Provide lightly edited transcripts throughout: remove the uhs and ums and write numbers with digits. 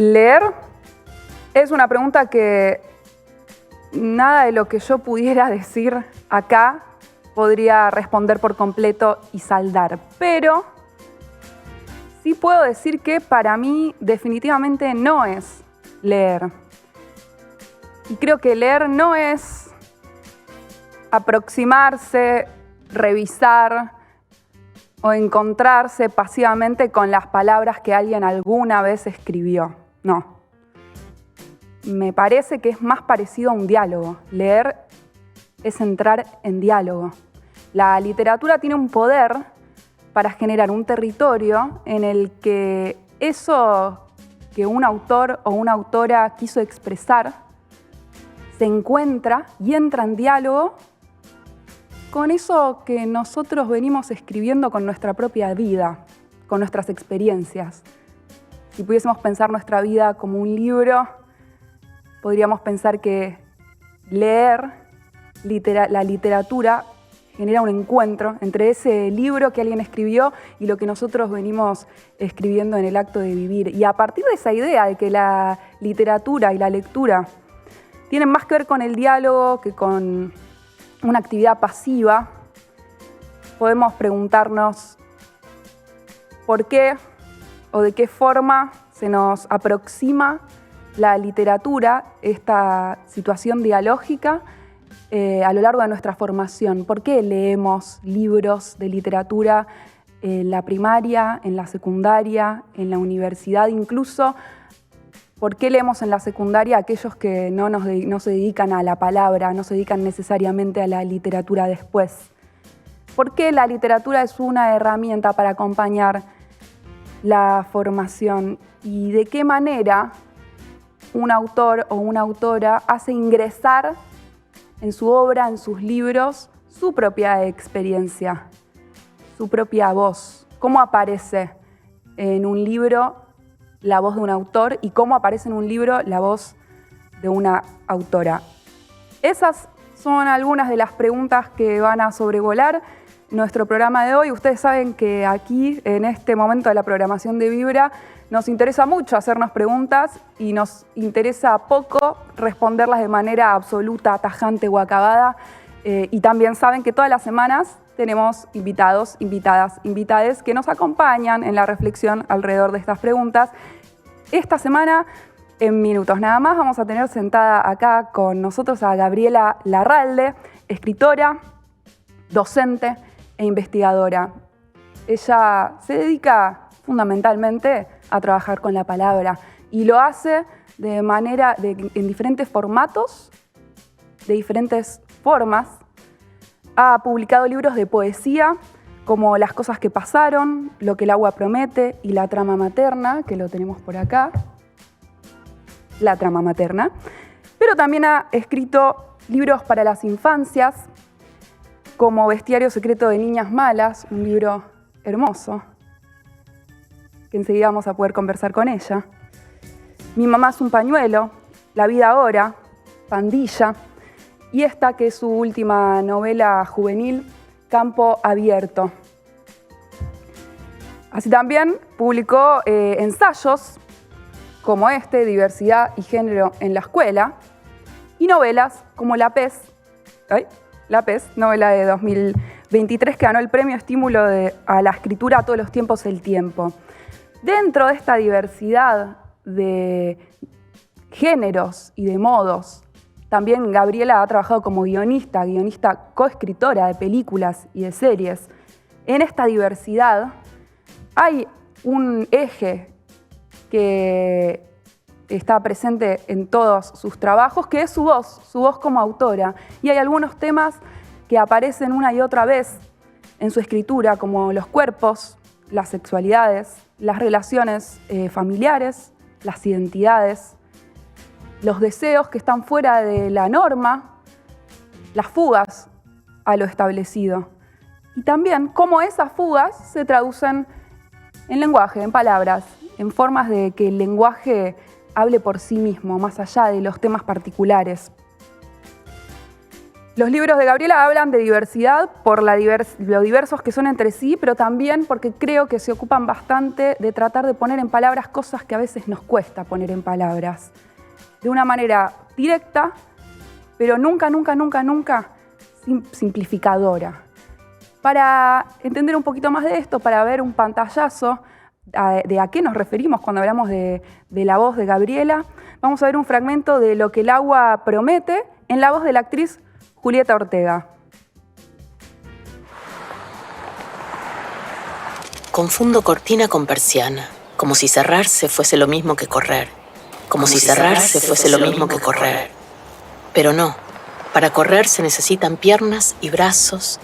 Leer es una pregunta que nada de lo que yo pudiera decir acá podría responder por completo y saldar, pero sí puedo decir que para mí definitivamente no es leer. Y creo que leer no es aproximarse, revisar o encontrarse pasivamente con las palabras que alguien alguna vez escribió. No. Me parece que es más parecido a un diálogo. Leer es entrar en diálogo. La literatura tiene un poder para generar un territorio en el que eso que un autor o una autora quiso expresar se encuentra y entra en diálogo con eso que nosotros venimos escribiendo con nuestra propia vida, con nuestras experiencias. Si pudiésemos pensar nuestra vida como un libro, podríamos pensar que leer la literatura genera un encuentro entre ese libro que alguien escribió y lo que nosotros venimos escribiendo en el acto de vivir. Y a partir de esa idea de que la literatura y la lectura tienen más que ver con el diálogo que con una actividad pasiva, podemos preguntarnos por qué o de qué forma se nos aproxima la literatura, esta situación dialógica, a lo largo de nuestra formación. ¿Por qué leemos libros de literatura en la primaria, en la secundaria, en la universidad incluso? ¿Por qué leemos en la secundaria aquellos que no se dedican a la palabra, no se dedican necesariamente a la literatura después? ¿Por qué la literatura es una herramienta para acompañar la formación? ¿Y de qué manera un autor o una autora hace ingresar en su obra, en sus libros, su propia experiencia, su propia voz? ¿Cómo aparece en un libro la voz de un autor y cómo aparece en un libro la voz de una autora? Esas son algunas de las preguntas que van a sobrevolar nuestro programa de hoy. Ustedes saben que aquí, en este momento de la programación de Vibra, nos interesa mucho hacernos preguntas y nos interesa poco responderlas de manera absoluta, tajante o acabada. Y también saben que todas las semanas tenemos invitados, invitadas, invitades que nos acompañan en la reflexión alrededor de estas preguntas. Esta semana, en minutos nada más, vamos a tener sentada acá con nosotros a Gabriela Larralde, escritora, docente e investigadora. Ella se dedica fundamentalmente a trabajar con la palabra y lo hace en diferentes formatos, de diferentes formas. Ha publicado libros de poesía como Las cosas que pasaron, Lo que el agua promete y La trama materna, que lo tenemos por acá, La trama materna. Pero también ha escrito libros para las infancias, como Bestiario secreto de niñas malas, un libro hermoso, que enseguida vamos a poder conversar con ella. Mi mamá es un pañuelo, La vida ahora, Pandilla, y esta que es su última novela juvenil, Campo abierto. Así también publicó ensayos como Diversidad y género en la escuela, y novelas como La Pez, novela de 2023 que ganó el premio Estímulo a la escritura a todos los tiempos El Tiempo. Dentro de esta diversidad de géneros y de modos, también Gabriela ha trabajado como guionista coescritora de películas y de series. En esta diversidad hay un eje que está presente en todos sus trabajos, que es su voz como autora. Y hay algunos temas que aparecen una y otra vez en su escritura, como los cuerpos, las sexualidades, las relaciones familiares, las identidades, los deseos que están fuera de la norma, las fugas a lo establecido. Y también cómo esas fugas se traducen en lenguaje, en palabras, en formas de que el lenguaje hable por sí mismo, más allá de los temas particulares. Los libros de Gabriela hablan de diversidad por lo diversos que son entre sí, pero también porque creo que se ocupan bastante de tratar de poner en palabras cosas que a veces nos cuesta poner en palabras. De una manera directa, pero nunca simplificadora. Para entender un poquito más de esto, para ver un pantallazo de a qué nos referimos cuando hablamos de la voz de Gabriela, vamos a ver un fragmento de Lo que el agua promete en la voz de la actriz Julieta Ortega. Confundo cortina con persiana, como si cerrarse fuese lo mismo que correr, como si cerrarse fuese lo mismo que correr. Pero no, para correr se necesitan piernas y brazos,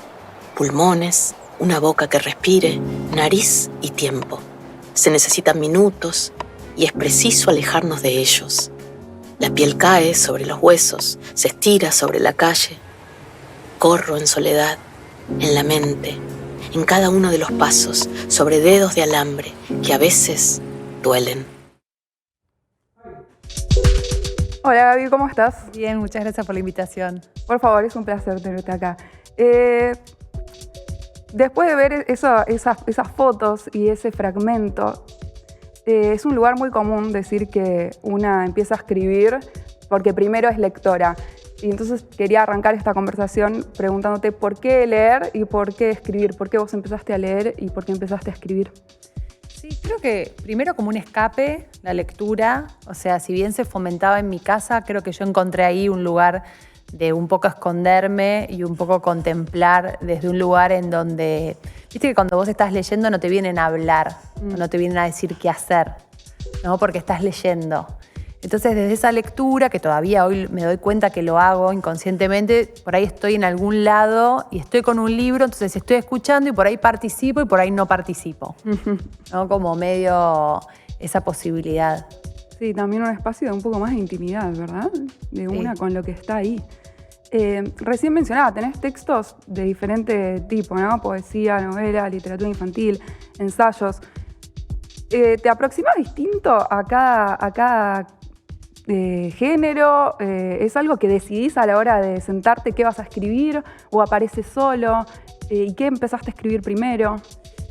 pulmones, una boca que respire, nariz y tiempo. Se necesitan minutos y es preciso alejarnos de ellos. La piel cae sobre los huesos, se estira sobre la calle. Corro en soledad, en la mente, en cada uno de los pasos, sobre dedos de alambre que a veces duelen. Hola Gaby, ¿cómo estás? Bien, muchas gracias por la invitación. Por favor, es un placer tenerte acá. Después de ver esas fotos y ese fragmento, es un lugar muy común decir que una empieza a escribir porque primero es lectora. Y entonces quería arrancar esta conversación preguntándote por qué leer y por qué escribir. ¿Por qué vos empezaste a leer y por qué empezaste a escribir? Sí, creo que primero como un escape, la lectura. O sea, si bien se fomentaba en mi casa, creo que yo encontré ahí un lugar de un poco esconderme y un poco contemplar desde un lugar en donde, viste que cuando vos estás leyendo no te vienen a hablar, no te vienen a decir qué hacer, ¿no? Porque estás leyendo. Entonces, desde esa lectura, que todavía hoy me doy cuenta que lo hago inconscientemente, por ahí estoy en algún lado y estoy con un libro, entonces estoy escuchando y por ahí participo y por ahí no participo, ¿no? Como medio esa posibilidad. Sí, también un espacio de un poco más de intimidad, ¿verdad? De una con lo que está ahí. Recién mencionaba, tenés textos de diferente tipo, ¿no? Poesía, novela, literatura infantil, ensayos. ¿Te aproximas distinto a cada género? ¿Es algo que decidís a la hora de sentarte qué vas a escribir o aparece solo? ¿Y qué empezaste a escribir primero?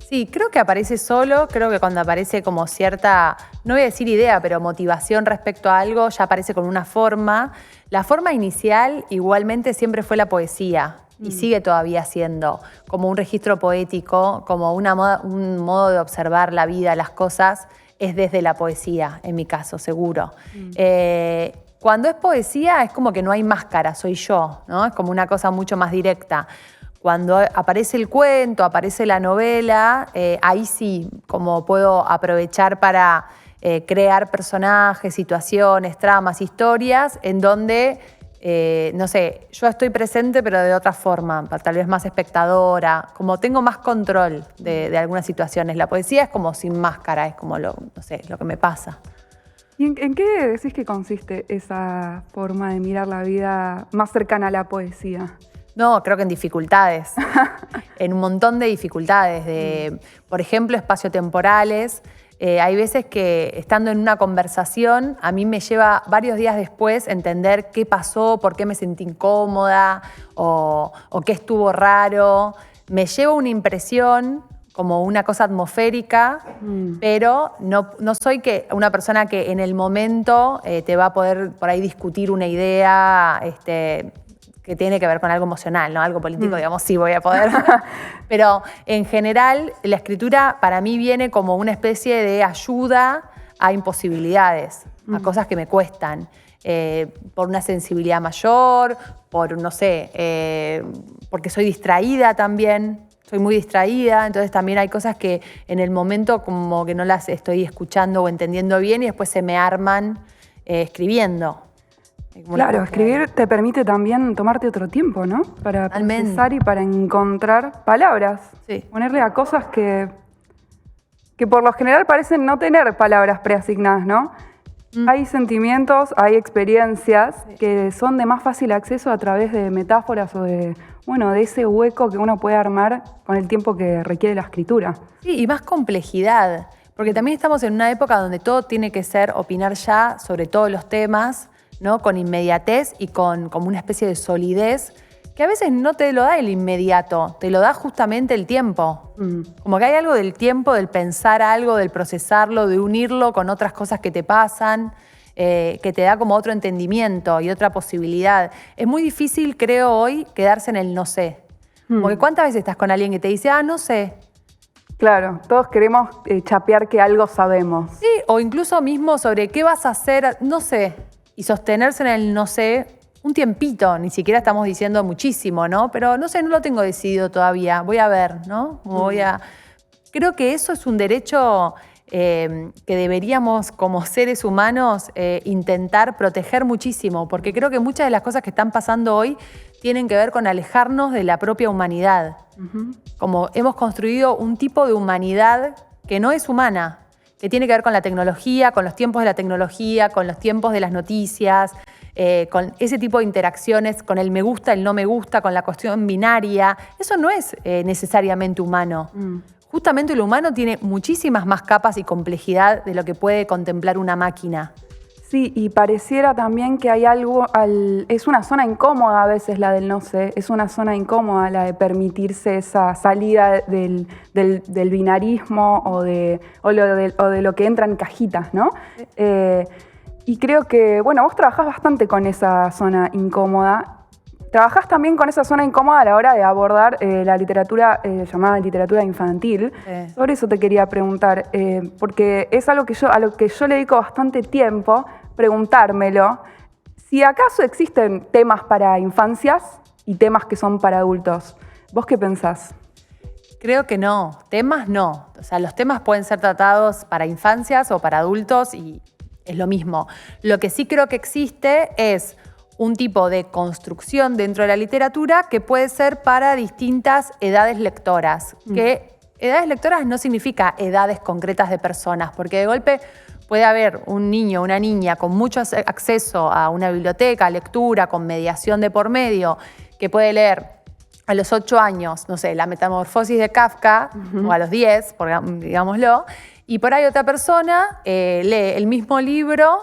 Sí, creo que aparece solo, creo que cuando aparece como cierta, no voy a decir idea, pero motivación respecto a algo, ya aparece con una forma. La forma inicial igualmente siempre fue la poesía y sigue todavía siendo como un registro poético, como un modo de observar la vida, las cosas, es desde la poesía, en mi caso, seguro. Cuando es poesía es como que no hay máscara, soy yo, ¿no? Es como una cosa mucho más directa. Cuando aparece el cuento, aparece la novela, ahí sí, como puedo aprovechar para crear personajes, situaciones, tramas, historias, en donde, no sé, yo estoy presente pero de otra forma, tal vez más espectadora, como tengo más control de algunas situaciones. La poesía es como sin máscara, es como no sé, lo que me pasa. ¿Y en qué decís que consiste esa forma de mirar la vida más cercana a la poesía? No, creo que en dificultades, en un montón de dificultades, por ejemplo, espaciotemporales. Hay veces que estando en una conversación, a mí me lleva varios días después entender qué pasó, por qué me sentí incómoda o qué estuvo raro. Me lleva una impresión, como una cosa atmosférica, pero no soy una persona que en el momento te va a poder por ahí discutir una idea, que tiene que ver con algo emocional, ¿no? Algo político, digamos, sí voy a poder. Pero en general, la escritura para mí viene como una especie de ayuda a imposibilidades, a cosas que me cuestan, por una sensibilidad mayor, por, no sé, porque soy distraída también, soy muy distraída, entonces también hay cosas que en el momento como que no las estoy escuchando o entendiendo bien y después se me arman escribiendo. Claro, escribir te permite también tomarte otro tiempo, ¿no? Para procesar y para encontrar palabras. Sí. Ponerle a cosas que por lo general parecen no tener palabras preasignadas, ¿no? Hay sentimientos, hay experiencias que son de más fácil acceso a través de metáforas o de ese hueco que uno puede armar con el tiempo que requiere la escritura. Sí, y más complejidad, porque también estamos en una época donde todo tiene que ser opinar ya sobre todos los temas, ¿no? Con inmediatez y con como una especie de solidez que a veces no te lo da el inmediato, te lo da justamente el tiempo. Como que hay algo del tiempo, del pensar algo, del procesarlo, de unirlo con otras cosas que te pasan, que te da como otro entendimiento y otra posibilidad. Es muy difícil, creo, hoy quedarse en el no sé. Como que ¿cuántas veces estás con alguien que te dice, no sé? Claro, todos queremos chapear que algo sabemos. Sí, o incluso mismo sobre qué vas a hacer, no sé. Y sostenerse en el no sé un tiempito, ni siquiera estamos diciendo muchísimo, ¿no? Pero no sé, no lo tengo decidido todavía, voy a ver, ¿no? Creo que eso es un derecho que deberíamos como seres humanos intentar proteger muchísimo, porque creo que muchas de las cosas que están pasando hoy tienen que ver con alejarnos de la propia humanidad. Como hemos construido un tipo de humanidad que no es humana, que tiene que ver con la tecnología, con los tiempos de la tecnología, con los tiempos de las noticias, con ese tipo de interacciones, con el me gusta, el no me gusta, con la cuestión binaria. Eso no es necesariamente humano. Justamente lo humano tiene muchísimas más capas y complejidad de lo que puede contemplar una máquina. Sí, y pareciera también que hay algo, es una zona incómoda a veces la del no sé, es una zona incómoda la de permitirse esa salida del binarismo o de lo que entra en cajitas, ¿no? Y creo que, bueno, vos trabajás bastante con esa zona incómoda. Trabajás también con esa zona incómoda a la hora de abordar la literatura llamada literatura infantil. Sobre eso te quería preguntar, porque es algo a lo que yo le dedico bastante tiempo, preguntármelo, si acaso existen temas para infancias y temas que son para adultos. ¿Vos qué pensás? Creo que no, temas no. O sea, los temas pueden ser tratados para infancias o para adultos y es lo mismo. Lo que sí creo que existe es un tipo de construcción dentro de la literatura que puede ser para distintas edades lectoras. Que edades lectoras no significa edades concretas de personas, porque de golpe puede haber un niño o una niña con mucho acceso a una biblioteca, a lectura, con mediación de por medio, que puede leer a los 8 años, no sé, La Metamorfosis de Kafka, o a los 10, digámoslo, y por ahí otra persona lee el mismo libro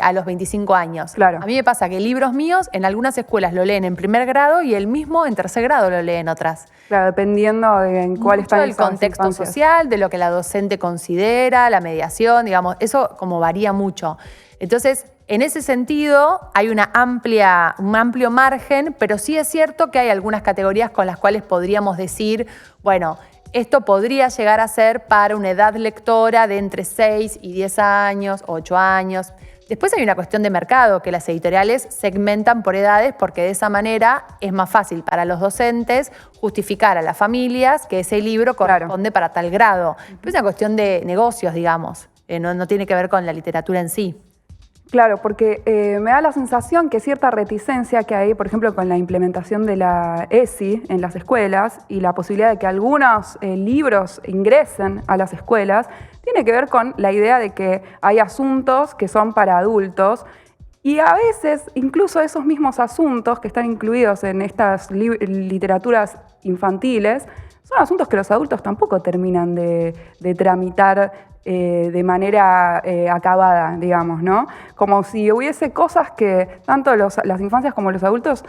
a los 25 años. Claro. A mí me pasa que libros míos en algunas escuelas lo leen en primer grado y el mismo en tercer grado lo leen otras. Claro, dependiendo de en cuál está el contexto social, de lo que la docente considera, la mediación, digamos, eso como varía mucho. Entonces, en ese sentido, hay un amplio margen, pero sí es cierto que hay algunas categorías con las cuales podríamos decir, bueno, esto podría llegar a ser para una edad lectora de entre 6 y 10 años, 8 años. Después hay una cuestión de mercado, que las editoriales segmentan por edades porque de esa manera es más fácil para los docentes justificar a las familias que ese libro corresponde para tal grado. Pero es una cuestión de negocios, digamos, no tiene que ver con la literatura en sí. Claro, porque me da la sensación que cierta reticencia que hay, por ejemplo, con la implementación de la ESI en las escuelas y la posibilidad de que algunos libros ingresen a las escuelas, tiene que ver con la idea de que hay asuntos que son para adultos y a veces incluso esos mismos asuntos que están incluidos en estas literaturas infantiles son asuntos que los adultos tampoco terminan de tramitar de manera acabada, digamos, ¿no? Como si hubiese cosas que tanto las infancias como los adultos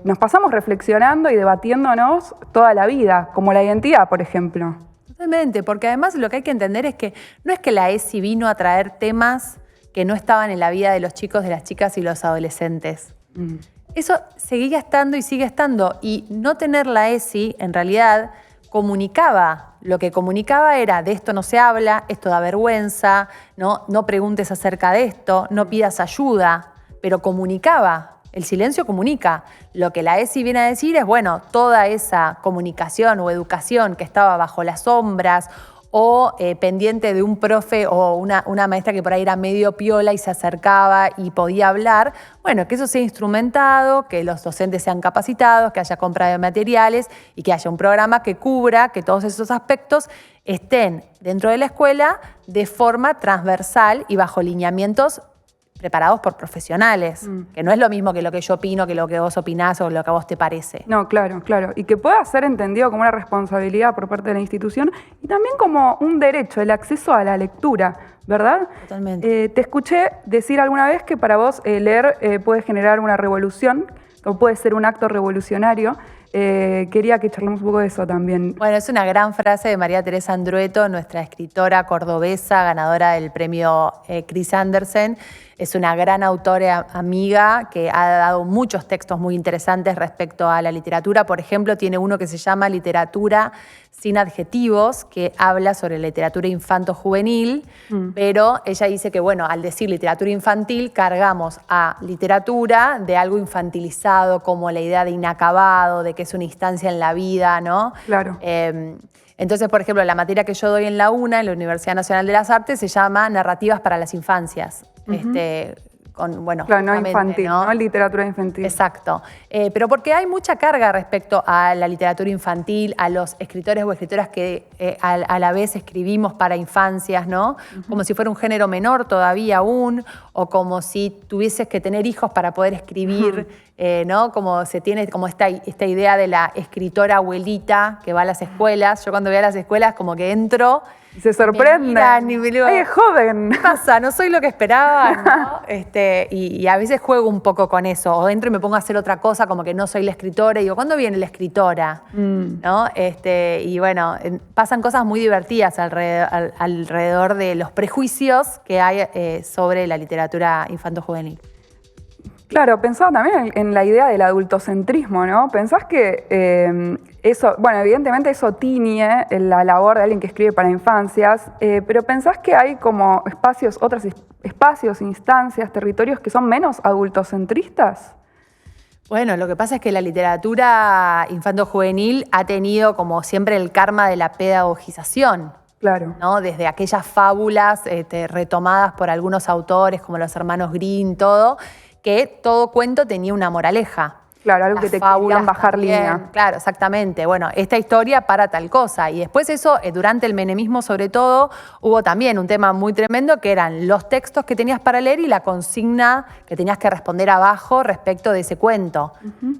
nos pasamos reflexionando y debatiéndonos toda la vida, como la identidad, por ejemplo. Totalmente, porque además lo que hay que entender es que no es que la ESI vino a traer temas que no estaban en la vida de los chicos, de las chicas y los adolescentes. Eso seguía estando y sigue estando. Y no tener la ESI, en realidad, comunicaba. Lo que comunicaba era, de esto no se habla, esto da vergüenza, no preguntes acerca de esto, no pidas ayuda, pero comunicaba. El silencio comunica. Lo que la ESI viene a decir es, bueno, toda esa comunicación o educación que estaba bajo las sombras o pendiente de un profe o una maestra que por ahí era medio piola y se acercaba y podía hablar, bueno, que eso sea instrumentado, que los docentes sean capacitados, que haya compra de materiales y que haya un programa que cubra que todos esos aspectos estén dentro de la escuela de forma transversal y bajo lineamientos preparados por profesionales, que no es lo mismo que lo que yo opino, que lo que vos opinás o lo que a vos te parece. No, claro, claro. Y que pueda ser entendido como una responsabilidad por parte de la institución y también como un derecho, el acceso a la lectura, ¿verdad? Totalmente. Te escuché decir alguna vez que para vos leer puede generar una revolución. o puede ser un acto revolucionario. Quería que charlemos un poco de eso también. Bueno, es una gran frase de María Teresa Andrueto, nuestra escritora cordobesa, ganadora del premio Chris Andersen. Es una gran autora amiga que ha dado muchos textos muy interesantes respecto a la literatura. Por ejemplo, tiene uno que se llama Literatura sin adjetivos, que habla sobre literatura infanto-juvenil, pero ella dice que, bueno, al decir literatura infantil, cargamos a literatura de algo infantilizado, como la idea de inacabado, de que es una instancia en la vida, ¿no? Claro. Entonces, por ejemplo, la materia que yo doy en la UNA, en la Universidad Nacional de las Artes, se llama Narrativas para las Infancias. Bueno, claro, no infantil, ¿no? Literatura infantil. Exacto. Pero porque hay mucha carga respecto a la literatura infantil, a los escritores o escritoras que a la vez escribimos para infancias, ¿no? Como si fuera un género menor todavía aún, o como si tuvieses que tener hijos para poder escribir, ¿no? Como se tiene como esta idea de la escritora abuelita que va a las escuelas. Yo cuando voy a las escuelas como que entro... Y se sorprende. ¡Ay, es joven! ¿Qué pasa? No soy lo que esperaba, ¿no? Y a veces juego un poco con eso. O entro y me pongo a hacer otra cosa, como que no soy la escritora. Y digo, ¿cuándo viene la escritora? ¿No? Y bueno, pasan cosas muy divertidas alrededor de los prejuicios que hay sobre la literatura infanto-juvenil. Claro, pensaba también en la idea del adultocentrismo, ¿no? ¿Pensás que eso, bueno, evidentemente eso tiñe la labor de alguien que escribe para infancias, pero ¿pensás que hay como otros espacios, instancias, territorios que son menos adultocentristas? Bueno, lo que pasa es que la literatura infanto-juvenil ha tenido como siempre el karma de la pedagogización. Claro. ¿No? Desde aquellas fábulas retomadas por algunos autores como los hermanos Grimm, todo, que todo cuento tenía una moraleja. Claro, algo que te querían bajar línea. Claro, exactamente. Bueno, esta historia para tal cosa. Y después eso, durante el menemismo sobre todo, hubo también un tema muy tremendo que eran los textos que tenías para leer y la consigna que tenías que responder abajo respecto de ese cuento,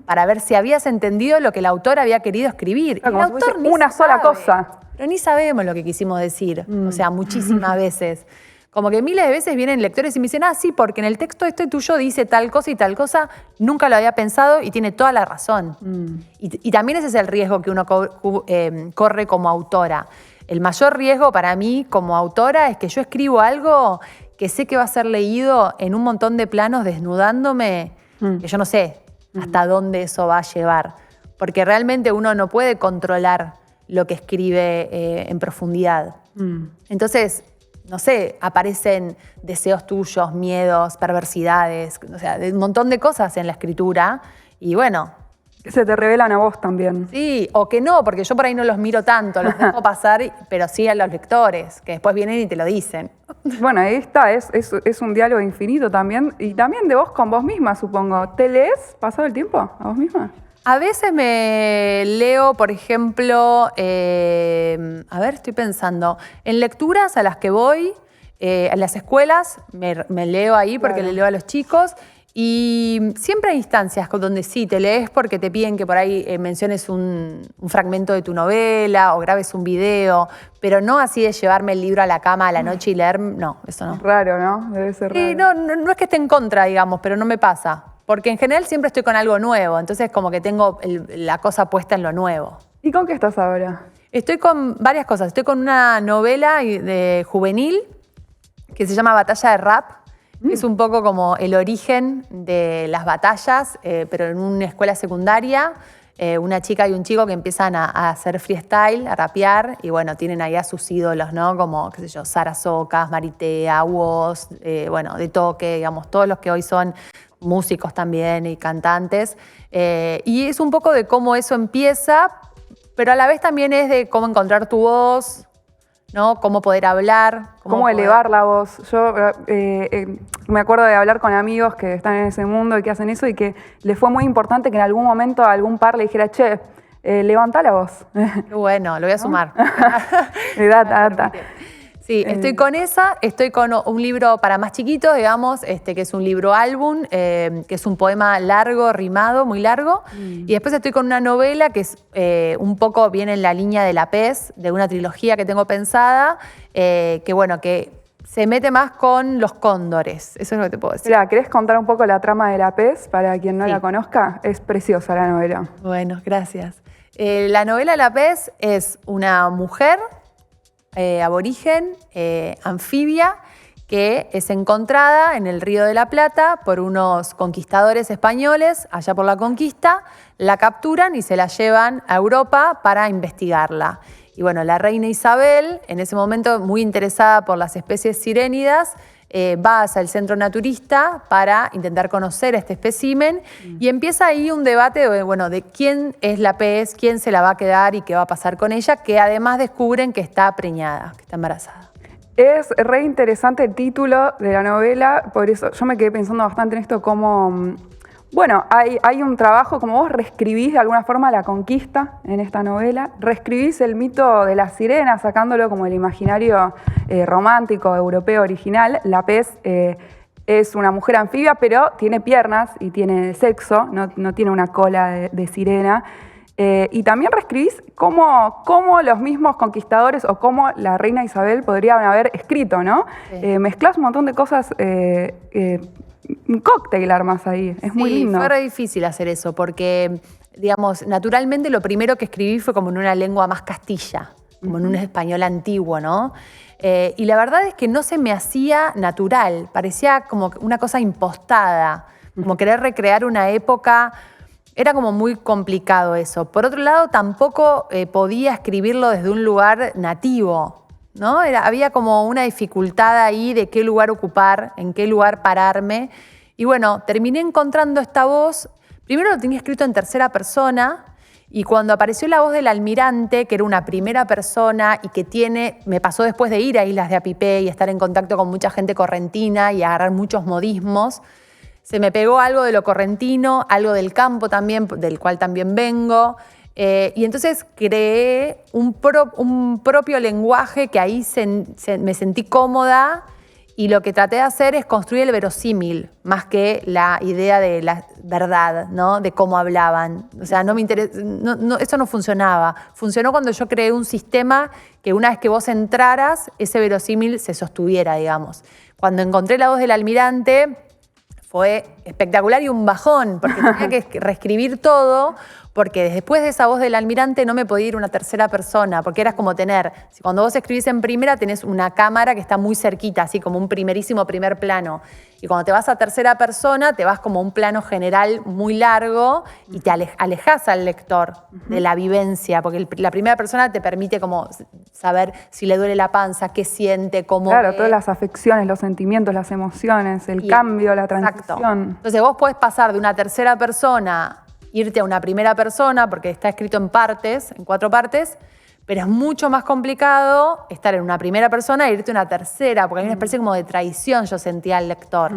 para ver si habías entendido lo que el autor había querido escribir. Claro, el como autor si fuese una sola cosa. Pero ni sabemos lo que quisimos decir, o sea, muchísimas veces. Como que miles de veces vienen lectores y me dicen, sí, porque en el texto tuyo dice tal cosa y tal cosa, nunca lo había pensado y tiene toda la razón. Y también ese es el riesgo que uno corre como autora. El mayor riesgo para mí como autora es que yo escribo algo que sé que va a ser leído en un montón de planos desnudándome, que yo no sé hasta dónde eso va a llevar. Porque realmente uno no puede controlar lo que escribe en profundidad. Entonces, no sé, aparecen deseos tuyos, miedos, perversidades, o sea, un montón de cosas en la escritura. Y bueno. Se te revelan a vos también. Sí, o que no, porque yo por ahí no los miro tanto, los dejo pasar, pero sí a los lectores, que después vienen y te lo dicen. Bueno, ahí está, es un diálogo infinito también, y también de vos con vos misma, supongo. ¿Te lees pasado el tiempo a vos misma? A veces me leo, por ejemplo, a ver, estoy pensando, en lecturas a las que voy, a las escuelas, me leo ahí porque Claro. le leo a los chicos, y siempre hay instancias donde sí, te lees porque te piden que por ahí menciones un fragmento de tu novela o grabes un video, pero no así de llevarme el libro a la cama a la noche y leer, no, eso no. Es raro, ¿no? Debe ser raro. Sí, no es que esté en contra, digamos, pero no me pasa. Porque en general siempre estoy con algo nuevo, entonces como que tengo la cosa puesta en lo nuevo. ¿Y con qué estás ahora? Estoy con varias cosas. Estoy con una novela de juvenil que se llama Batalla de Rap, que es un poco como el origen de las batallas, pero en una escuela secundaria. Una chica y un chico que empiezan a hacer freestyle, a rapear, y bueno, tienen ahí a sus ídolos, ¿no? Como, qué sé yo, Sara Socas, Maritea, Woz, bueno, De Toque, digamos, todos los que hoy son músicos también y cantantes. Y es un poco de cómo eso empieza, pero a la vez también es de cómo encontrar tu voz, ¿no? Cómo poder hablar. ¿Cómo elevar la voz? Yo me acuerdo de hablar con amigos que están en ese mundo y que hacen eso y que les fue muy importante que en algún momento algún par le dijera, che, levantá la voz. Qué bueno, lo voy a sumar. Data. Sí, estoy con esa, estoy con un libro para más chiquitos, digamos, que es un libro álbum, que es un poema largo, rimado, muy largo. Y después estoy con una novela que es un poco viene en la línea de La Pez, de una trilogía que tengo pensada, que bueno, que se mete más con los cóndores. Eso es lo que te puedo decir. Mira, ¿querés contar un poco la trama de La Pez para quien no Sí. la conozca? Es preciosa la novela. Bueno, gracias. La novela La Pez es una mujer aborigen, anfibia, que es encontrada en el Río de la Plata por unos conquistadores españoles, allá por la conquista, la capturan y se la llevan a Europa para investigarla. Y bueno, la reina Isabel, en ese momento muy interesada por las especies sirénidas, va hacia el centro naturista para intentar conocer este espécimen y empieza ahí un debate de quién es la pez, quién se la va a quedar y qué va a pasar con ella, que además descubren que está preñada, que está embarazada. Es re interesante el título de la novela, por eso yo me quedé pensando bastante en esto como, bueno, hay un trabajo, como vos reescribís de alguna forma la conquista en esta novela, reescribís el mito de la sirena, sacándolo como el imaginario romántico europeo original. La pez es una mujer anfibia, pero tiene piernas y tiene sexo, no tiene una cola de sirena. Y también reescribís cómo los mismos conquistadores o cómo la reina Isabel podrían haber escrito, ¿no? Sí. Mezclás un montón de cosas, un cóctel armas ahí, es muy lindo. Fue re difícil hacer eso porque, digamos, naturalmente lo primero que escribí fue como en una lengua más castilla, como en un español antiguo, ¿no? Y la verdad es que no se me hacía natural, parecía como una cosa impostada, como querer recrear una época. Era como muy complicado eso. Por otro lado, tampoco podía escribirlo desde un lugar nativo, ¿no? Había como una dificultad ahí de qué lugar ocupar, en qué lugar pararme. Y bueno, terminé encontrando esta voz. Primero lo tenía escrito en tercera persona y cuando apareció la voz del almirante, que era una primera persona y que me pasó después de ir a Islas de Apipé y estar en contacto con mucha gente correntina y agarrar muchos modismos, se me pegó algo de lo correntino, algo del campo también, del cual también vengo. Y entonces creé un propio lenguaje que ahí me sentí cómoda y lo que traté de hacer es construir el verosímil, más que la idea de la verdad, ¿no? De cómo hablaban. O sea, eso no funcionaba. Funcionó cuando yo creé un sistema que una vez que vos entraras, ese verosímil se sostuviera, digamos. Cuando encontré la voz del almirante, fue espectacular y un bajón, porque tenía que reescribir todo, porque después de esa voz del almirante no me podía ir una tercera persona, porque era como cuando vos escribís en primera tenés una cámara que está muy cerquita, así como un primerísimo primer plano. Y cuando te vas a tercera persona, te vas como a un plano general muy largo y te alejás al lector de la vivencia, porque la primera persona te permite como saber si le duele la panza, qué siente, cómo Claro, ve. todas las afecciones, los sentimientos, las emociones, el cambio, la transición. Exacto. Entonces vos podés pasar de una tercera persona, irte a una primera persona, porque está escrito en 4 partes, pero es mucho más complicado estar en una primera persona e irte a una tercera, porque hay una especie como de traición yo sentía al lector.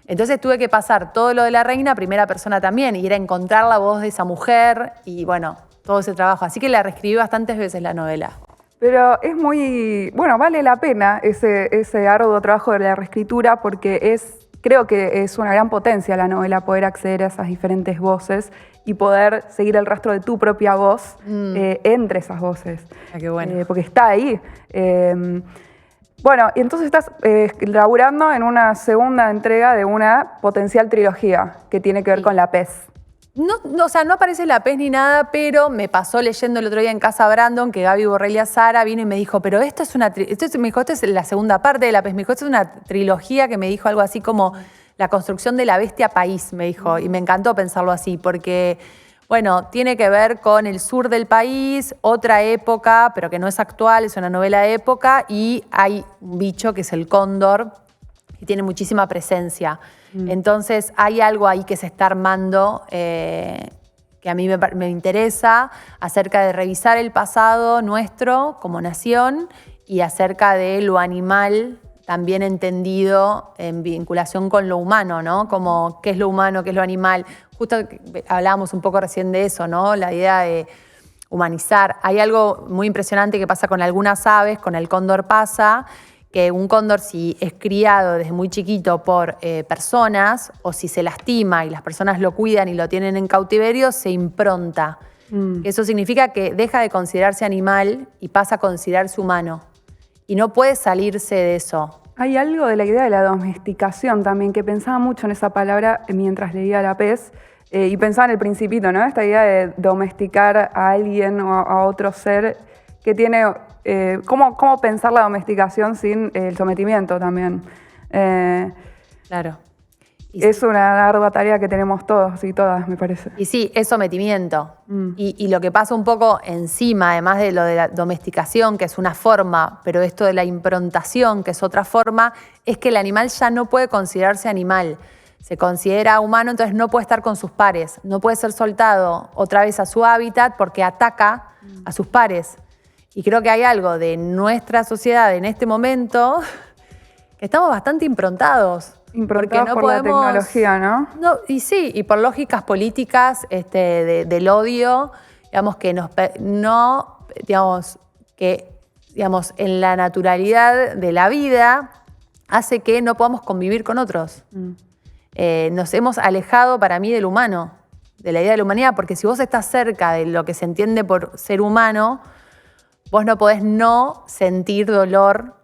Entonces tuve que pasar todo lo de la reina a primera persona también, y ir a encontrar la voz de esa mujer, y bueno, todo ese trabajo. Así que la reescribí bastantes veces la novela. Pero es vale la pena ese arduo trabajo de la reescritura porque creo que es una gran potencia la novela poder acceder a esas diferentes voces y poder seguir el rastro de tu propia voz entre esas voces. Qué bueno. Porque está ahí. Y entonces estás laburando en una segunda entrega de una potencial trilogía que tiene que ver con la pez. No aparece la pez ni nada, pero me pasó leyendo el otro día en casa Brandon que Gaby Borrelia Sara vino y me dijo, pero esto es esta es la segunda parte de la pez. Me dijo, esto es una trilogía que me dijo algo así como la construcción de la bestia país, me dijo. Y me encantó pensarlo así, porque, bueno, tiene que ver con el sur del país, otra época, pero que no es actual, es una novela de época, y hay un bicho que es el cóndor, y tiene muchísima presencia. Entonces hay algo ahí que se está armando que a mí me interesa acerca de revisar el pasado nuestro como nación y acerca de lo animal también entendido en vinculación con lo humano, ¿no? Como qué es lo humano, qué es lo animal. Justo hablábamos un poco recién de eso, ¿no? La idea de humanizar. Hay algo muy impresionante que pasa con algunas aves, con el cóndor pasa, que un cóndor si es criado desde muy chiquito por personas o si se lastima y las personas lo cuidan y lo tienen en cautiverio, se impronta. Eso significa que deja de considerarse animal y pasa a considerarse humano. Y no puede salirse de eso. Hay algo de la idea de la domesticación también, que pensaba mucho en esa palabra mientras leía La Pez, y pensaba en El Principito, ¿no? Esta idea de domesticar a alguien o a otro ser que tiene... ¿cómo pensar la domesticación sin el sometimiento también? Claro. Es una ardua tarea que tenemos todos y todas, me parece. Y sí, es sometimiento. Y lo que pasa un poco encima, además de lo de la domesticación, que es una forma, pero esto de la improntación, que es otra forma, es que el animal ya no puede considerarse animal. Se considera humano, entonces no puede estar con sus pares. No puede ser soltado otra vez a su hábitat porque ataca a sus pares. Y creo que hay algo de nuestra sociedad en este momento que estamos bastante improntados. Improntados por la tecnología, ¿no? Y sí, y por lógicas políticas del odio, digamos, que digamos, en la naturalidad de la vida hace que no podamos convivir con otros. Nos hemos alejado, para mí, del humano, de la idea de la humanidad, porque si vos estás cerca de lo que se entiende por ser humano, vos no podés no sentir dolor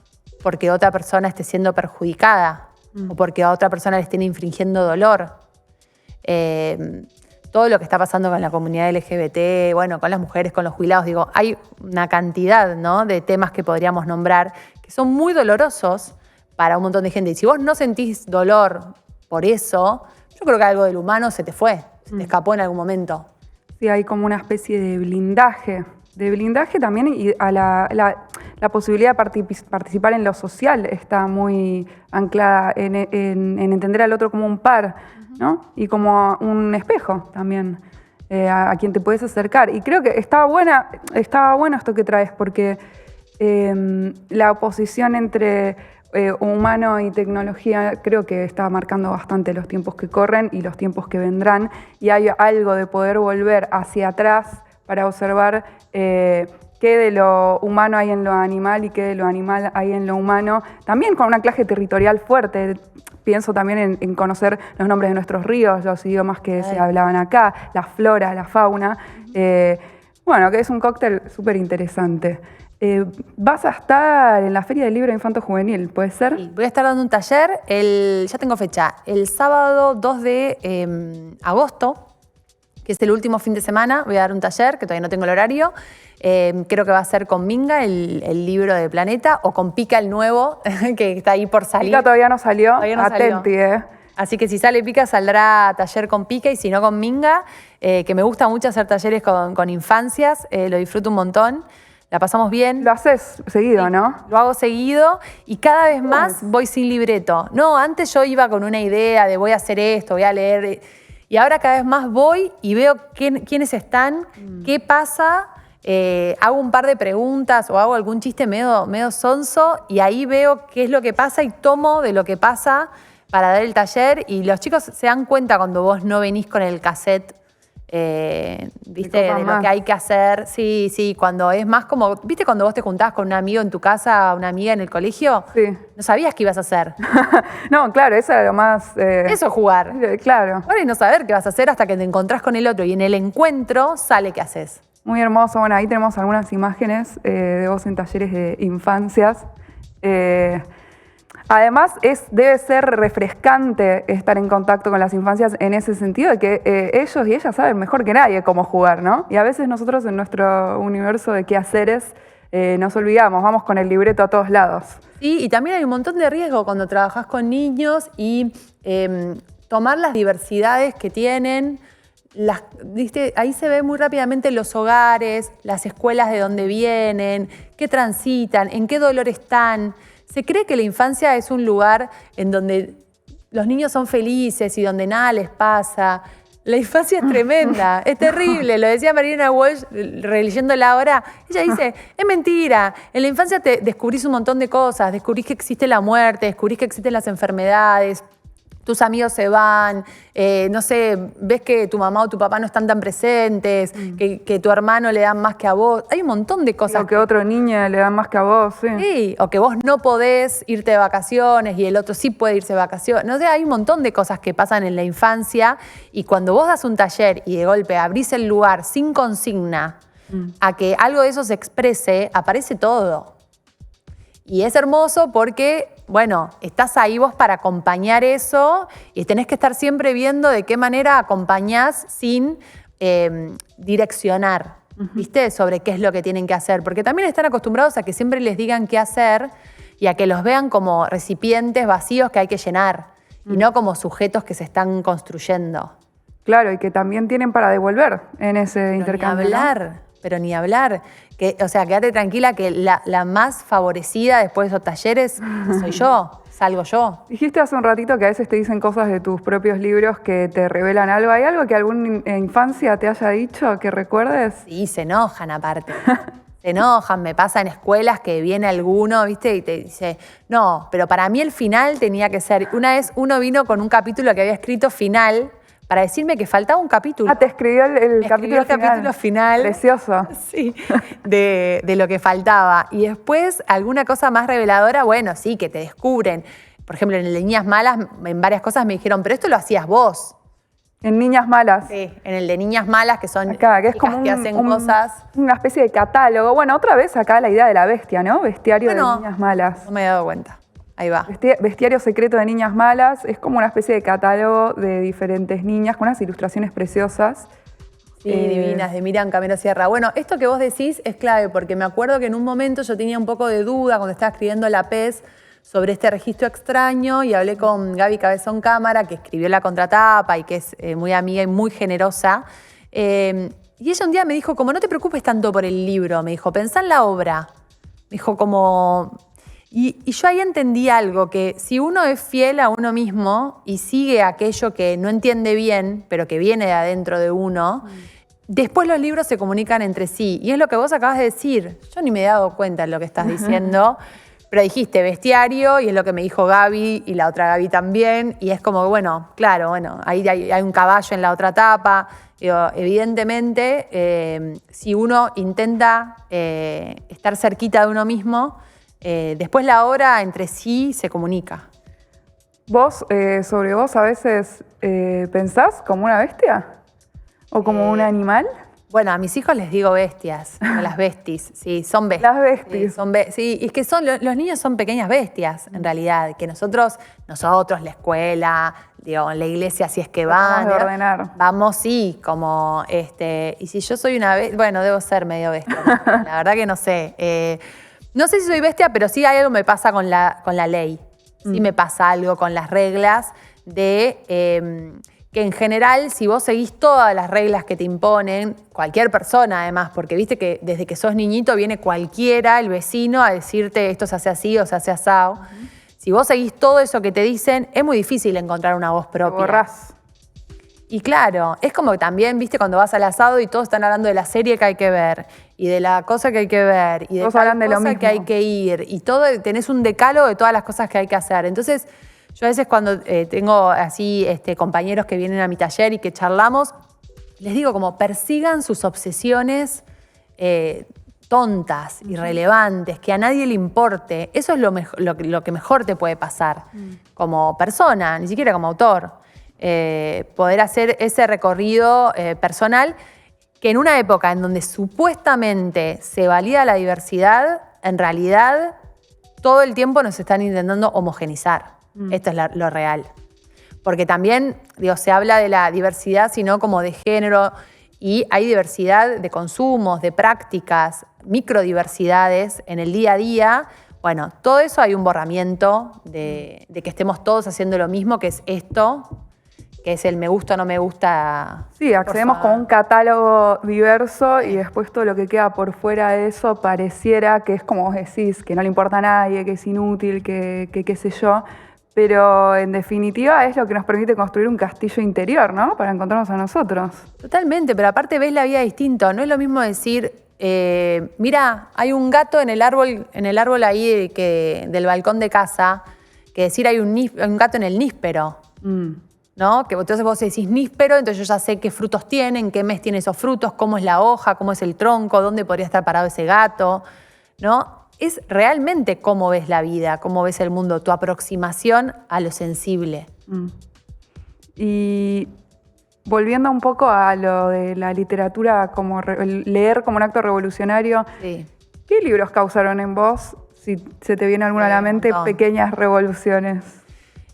porque otra persona esté siendo perjudicada. O porque a otra persona le estén infringiendo dolor. Todo lo que está pasando con la comunidad LGBT, bueno, con las mujeres, con los jubilados, digo, hay una cantidad, ¿no?, de temas que podríamos nombrar que son muy dolorosos para un montón de gente. Y si vos no sentís dolor por eso, yo creo que algo del humano se te fue, se te escapó en algún momento. Sí, hay como una especie de blindaje también, y a la posibilidad de participar en lo social está muy anclada en entender al otro como un par, ¿no? Y como un espejo también, a quien te puedes acercar. Y creo que estaba bueno esto que traes, porque la oposición entre humano y tecnología creo que está marcando bastante los tiempos que corren y los tiempos que vendrán, y hay algo de poder volver hacia atrás para observar qué de lo humano hay en lo animal y qué de lo animal hay en lo humano, también con un anclaje territorial fuerte. Pienso también en conocer los nombres de nuestros ríos, los idiomas que se hablaban acá, la flora, la fauna. Bueno, que es un cóctel súper interesante. Vas a estar en la Feria del Libro Infanto Juvenil, ¿puede ser? Sí, voy a estar dando un taller, ya tengo fecha, el sábado 2 de agosto, que es el último fin de semana. Voy a dar un taller, que todavía no tengo el horario. Creo que va a ser con Minga, el libro de Planeta, o con Pica, el nuevo, que está ahí por salir. Pica todavía no salió. Atenti, Así que si sale Pica, saldrá taller con Pica, y si no, con Minga, que me gusta mucho hacer talleres con infancias, lo disfruto un montón. La pasamos bien. Lo haces seguido, sí, ¿no? Lo hago seguido y cada vez más voy sin libreto. No, antes yo iba con una idea de voy a hacer esto, voy a leer. Y ahora cada vez más voy y veo quiénes están, qué pasa, hago un par de preguntas o hago algún chiste medio sonso, y ahí veo qué es lo que pasa y tomo de lo que pasa para dar el taller. Y los chicos se dan cuenta cuando vos no venís con el cassette, ¿viste? De lo que hay que hacer. Sí, cuando es más como, ¿viste cuando vos te juntabas con un amigo en tu casa, una amiga en el colegio? Sí. No sabías qué ibas a hacer. No, claro, eso era lo más... Eso es jugar. Claro. Ahora es no saber qué vas a hacer hasta que te encontrás con el otro, y en el encuentro sale qué haces. Muy hermoso. Bueno, ahí tenemos algunas imágenes de vos en talleres de infancias. Además, debe ser refrescante estar en contacto con las infancias en ese sentido, de que ellos y ellas saben mejor que nadie cómo jugar, ¿no? Y a veces nosotros en nuestro universo de quehaceres nos olvidamos, vamos con el libreto a todos lados. Sí, y también hay un montón de riesgo cuando trabajás con niños y tomar las diversidades que tienen. ¿Viste? Ahí se ve muy rápidamente los hogares, las escuelas de donde vienen, qué transitan, en qué dolor están. Se cree que la infancia es un lugar en donde los niños son felices y donde nada les pasa. La infancia es tremenda, es terrible. Lo decía Mariana Walsh, releyéndola ahora. Ella dice, es mentira. En la infancia te descubrís un montón de cosas. Descubrís que existe la muerte, descubrís que existen las enfermedades. Tus amigos se van, no sé, ves que tu mamá o tu papá no están tan presentes, que tu hermano le dan más que a vos. Hay un montón de cosas. O que otro niño le dan más que a vos, sí. Sí, o que vos no podés irte de vacaciones y el otro sí puede irse de vacaciones. No sé, hay un montón de cosas que pasan en la infancia, y cuando vos das un taller y de golpe abrís el lugar sin consigna a que algo de eso se exprese, aparece todo. Y es hermoso porque bueno, estás ahí vos para acompañar eso y tenés que estar siempre viendo de qué manera acompañás sin direccionar, ¿viste? Sobre qué es lo que tienen que hacer. Porque también están acostumbrados a que siempre les digan qué hacer y a que los vean como recipientes vacíos que hay que llenar y no como sujetos que se están construyendo. Claro, y que también tienen para devolver en ese intercambio. Pero ni hablar. O sea, quédate tranquila que la más favorecida después de esos talleres soy yo, salgo yo. Dijiste hace un ratito que a veces te dicen cosas de tus propios libros que te revelan algo. ¿Hay algo que alguna infancia te haya dicho que recuerdes? Sí, se enojan aparte. Se enojan, me pasa en escuelas que viene alguno, ¿viste? Y te dice, no, pero para mí el final tenía que ser. Una vez uno vino con un capítulo que había escrito final para decirme que faltaba un capítulo. Ah, te escribió el capítulo final. Precioso. Sí, de lo que faltaba. Y después, alguna cosa más reveladora, bueno, sí, que te descubren. Por ejemplo, en el de Niñas Malas, en varias cosas me dijeron, pero esto lo hacías vos. En Niñas Malas. Sí, en el de Niñas Malas, que son acá, que es chicas como que hacen cosas. Una especie de catálogo. Bueno, otra vez acá la idea de la bestia, ¿no? Bestiario de Niñas Malas. No me he dado cuenta. Ahí va. Bestiario secreto de Niñas Malas. Es como una especie de catálogo de diferentes niñas con unas ilustraciones preciosas. Sí, divinas, de Miriam Camero Sierra. Bueno, esto que vos decís es clave porque me acuerdo que en un momento yo tenía un poco de duda cuando estaba escribiendo La PES sobre este registro extraño y hablé con Gaby Cabezón Cámara, que escribió la contratapa y que es muy amiga y muy generosa. Y ella un día me dijo, como no te preocupes tanto por el libro, me dijo, pensá en la obra. Me dijo como... Y yo ahí entendí algo, que si uno es fiel a uno mismo y sigue aquello que no entiende bien, pero que viene de adentro de uno, después los libros se comunican entre sí. Y es lo que vos acabas de decir. Yo ni me he dado cuenta de lo que estás diciendo, pero dijiste bestiario y es lo que me dijo Gaby y la otra Gaby también. Y es como, bueno, claro, bueno, ahí hay un caballo en la otra tapa. Evidentemente, si uno intenta estar cerquita de uno mismo, después la obra entre sí se comunica. ¿Vos, sobre vos, a veces pensás como una bestia? ¿O como un animal? Bueno, a mis hijos les digo bestias, a las besties, sí, son bestias. Las besties. Sí, es que los niños son pequeñas bestias, en realidad, que nosotros, la escuela, digo, la iglesia, si es que van. Vamos a ordenar. Vamos, sí, como, y si yo soy una bestia, bueno, debo ser medio bestia, ¿no? La verdad que no sé. No sé si soy bestia, pero sí hay algo que me pasa con la ley. Sí me pasa algo con las reglas de que en general, si vos seguís todas las reglas que te imponen, cualquier persona además, porque viste que desde que sos niñito viene cualquiera, el vecino, a decirte esto se hace así o se hace asado. Si vos seguís todo eso que te dicen, es muy difícil encontrar una voz propia. Te borrás. Y claro, es como que también, viste, cuando vas al asado y todos están hablando de la serie que hay que ver, y de la cosa que hay que ver, y de Todos tal hablan de lo cosa mismo. que hay que ir, y todo, tenés un decálogo de todas las cosas que hay que hacer. Entonces, yo a veces cuando tengo así compañeros que vienen a mi taller y que charlamos, les digo como persigan sus obsesiones tontas, irrelevantes, que a nadie le importe. Eso es lo que mejor te puede pasar como persona, ni siquiera como autor. Poder hacer ese recorrido personal que en una época en donde supuestamente se valida la diversidad, en realidad todo el tiempo nos están intentando homogenizar. Esto es lo real. Porque también, digo, se habla de la diversidad, sino como de género, y hay diversidad de consumos, de prácticas, microdiversidades en el día a día. Bueno, todo eso hay un borramiento de que estemos todos haciendo lo mismo, que es esto, que es el me gusta o no me gusta. Sí, accedemos como a un catálogo diverso y después todo lo que queda por fuera de eso pareciera que es como vos decís, que no le importa a nadie, que es inútil, que qué sé yo. Pero en definitiva es lo que nos permite construir un castillo interior, ¿no? Para encontrarnos a nosotros. Totalmente, pero aparte ves la vida distinto. No es lo mismo decir, mira, hay un gato en el árbol ahí del balcón de casa, que decir hay un gato en el níspero. ¿No? Que entonces vos decís níspero, entonces yo ya sé qué frutos tienen, qué mes tiene esos frutos, cómo es la hoja, cómo es el tronco, dónde podría estar parado ese gato, ¿no? Es realmente cómo ves la vida, cómo ves el mundo, tu aproximación a lo sensible. Y volviendo un poco a lo de la literatura, como leer como un acto revolucionario, Sí. ¿qué libros causaron en vos Si se te viene alguna a la Un mente, montón. Pequeñas revoluciones.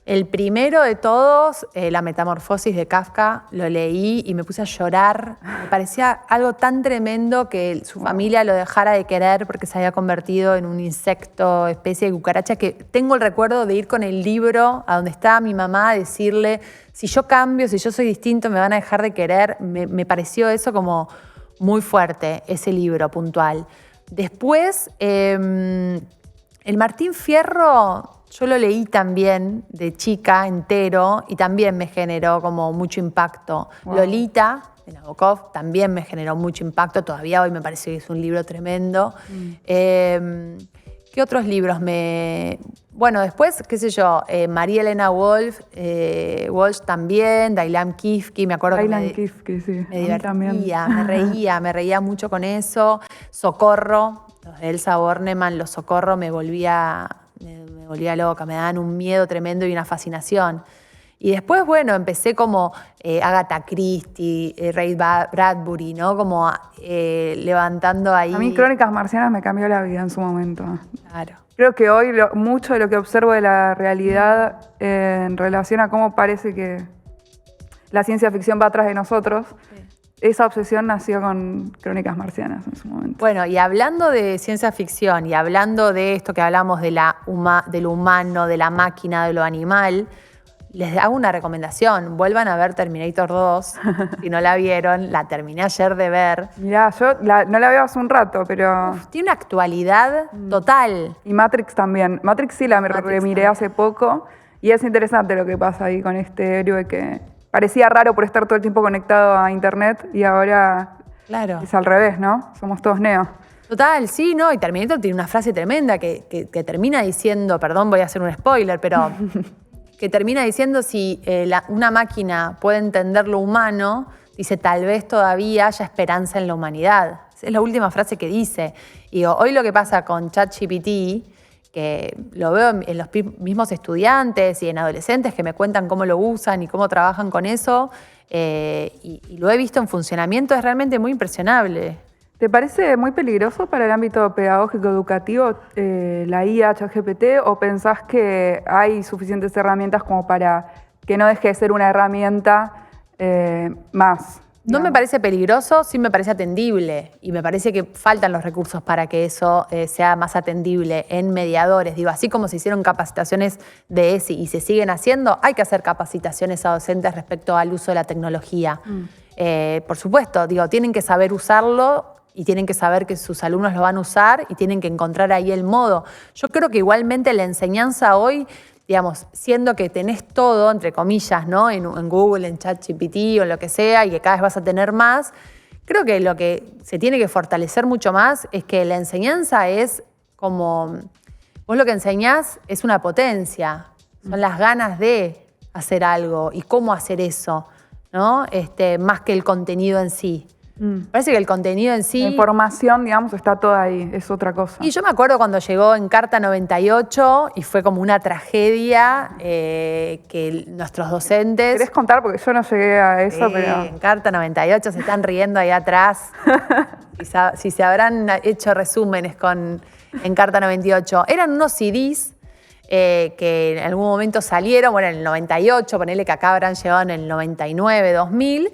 El primero de todos, La Metamorfosis de Kafka, lo leí y me puse a llorar. Me parecía algo tan tremendo que su familia lo dejara de querer porque se había convertido en un insecto, especie de cucaracha, que tengo el recuerdo de ir con el libro a donde estaba mi mamá a decirle, si yo cambio, si yo soy distinto, me van a dejar de querer. Me pareció eso como muy fuerte, ese libro puntual. Después, el Martín Fierro... Yo lo leí también de chica entero y también me generó como mucho impacto. Wow. Lolita, de Nabokov, también me generó mucho impacto. Todavía hoy me parece que es un libro tremendo. ¿Qué otros libros me...? Bueno, después, qué sé yo, María Elena Walsh también, Dailam Kifki, me acuerdo Dailam que Kifki, sí. me A mí también. divertía, me reía mucho con eso. Socorro, los de Elsa Bornemann, los Socorro me volvía loca, me daban un miedo tremendo y una fascinación. Y después, bueno, empecé como Agatha Christie, Ray Bradbury, ¿no? Como levantando ahí... A mí Crónicas Marcianas me cambió la vida en su momento. Claro. Creo que hoy mucho de lo que observo de la realidad en relación a cómo parece que la ciencia ficción va atrás de nosotros, esa obsesión nació con Crónicas Marcianas en su momento. Bueno, y hablando de ciencia ficción y hablando de esto que hablamos de lo humano, de la máquina, de lo animal, les hago una recomendación. Vuelvan a ver Terminator 2. Si no la vieron, la terminé ayer de ver. Mirá, yo no la veo hace un rato, pero... Tiene una actualidad total. Y Matrix también. Matrix sí la Matrix remiré también. hace poco y es interesante lo que pasa ahí con este héroe que parecía raro por estar todo el tiempo conectado a internet y ahora Claro. es al revés, ¿no? Somos todos Neo. Total, sí, ¿no? Y Terminator tiene una frase tremenda que termina diciendo, perdón, voy a hacer un spoiler, pero que termina diciendo si una máquina puede entender lo humano, dice, tal vez todavía haya esperanza en la humanidad. Es la última frase que dice. Y digo, hoy lo que pasa con ChatGPT, que lo veo en los mismos estudiantes y en adolescentes que me cuentan cómo lo usan y cómo trabajan con eso, y lo he visto en funcionamiento, es realmente muy impresionable. ¿Te parece muy peligroso para el ámbito pedagógico educativo la IA, ChatGPT, o pensás que hay suficientes herramientas como para que no deje de ser una herramienta más? No me parece peligroso, sí me parece atendible y me parece que faltan los recursos para que eso sea más atendible en mediadores. Digo, así como se hicieron capacitaciones de ESI y se siguen haciendo, hay que hacer capacitaciones a docentes respecto al uso de la tecnología. Por supuesto, digo, tienen que saber usarlo y tienen que saber que sus alumnos lo van a usar y tienen que encontrar ahí el modo. Yo creo que igualmente la enseñanza hoy, digamos, siendo que tenés todo, entre comillas, ¿no? En Google, en ChatGPT o en lo que sea, y que cada vez vas a tener más, creo que lo que se tiene que fortalecer mucho más es que la enseñanza es como... Vos lo que enseñás es una potencia, son las ganas de hacer algo y cómo hacer eso, ¿no? Más que el contenido en sí. Parece que el contenido en sí... La información, digamos, está toda ahí, es otra cosa. Y yo me acuerdo cuando llegó Encarta 98 y fue como una tragedia que nuestros docentes... ¿Querés contar? Porque yo no llegué a eso, pero... Encarta 98, se están riendo ahí atrás. Si se habrán hecho resúmenes con Encarta 98. Eran unos CDs que en algún momento salieron, bueno, en el 98, ponele que acá habrán llegado en el 99, 2000,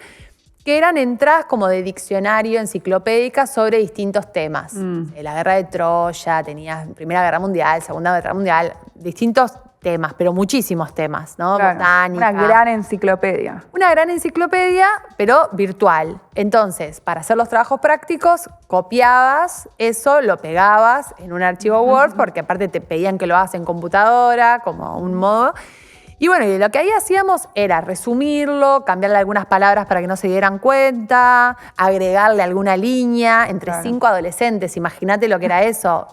que eran entradas como de diccionario enciclopédicas sobre distintos temas. La guerra de Troya, tenías Primera Guerra Mundial, Segunda Guerra Mundial, distintos temas, pero muchísimos temas, ¿no? Claro, Botánica. una gran enciclopedia. Una gran enciclopedia, pero virtual. Entonces, para hacer los trabajos prácticos, copiabas eso, lo pegabas en un archivo Word, porque aparte te pedían que lo hagas en computadora, como un modo. Y bueno, y lo que ahí hacíamos era resumirlo, cambiarle algunas palabras para que no se dieran cuenta, agregarle alguna línea entre 5 adolescentes. Imagínate lo que era eso.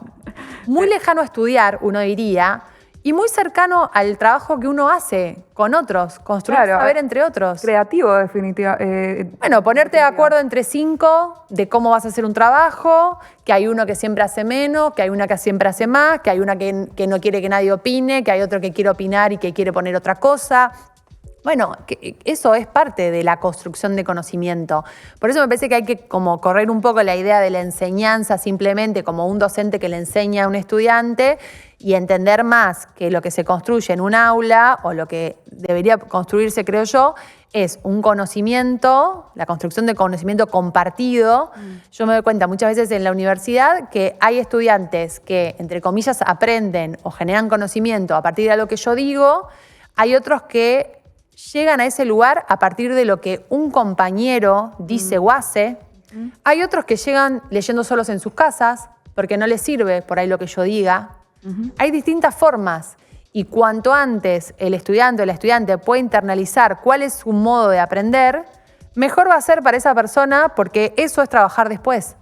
Muy lejano a estudiar, uno diría, y muy cercano al trabajo que uno hace con otros, construir saber entre otros. Creativo, definitivamente. Bueno, ponerte de acuerdo entre 5 de cómo vas a hacer un trabajo, que hay uno que siempre hace menos, que hay una que siempre hace más, que hay una que no quiere que nadie opine, que hay otro que quiere opinar y que quiere poner otra cosa. Bueno, eso es parte de la construcción de conocimiento. Por eso me parece que hay que como correr un poco la idea de la enseñanza simplemente como un docente que le enseña a un estudiante y entender más que lo que se construye en un aula o lo que debería construirse, creo yo, es un conocimiento, la construcción de conocimiento compartido. Yo me doy cuenta muchas veces en la universidad que hay estudiantes que, entre comillas, aprenden o generan conocimiento a partir de lo que yo digo. Hay otros que llegan a ese lugar a partir de lo que un compañero dice o hace. Hay otros que llegan leyendo solos en sus casas porque no les sirve por ahí lo que yo diga. Hay distintas formas y cuanto antes el estudiante o la estudiante pueda internalizar cuál es su modo de aprender, mejor va a ser para esa persona porque eso es trabajar después.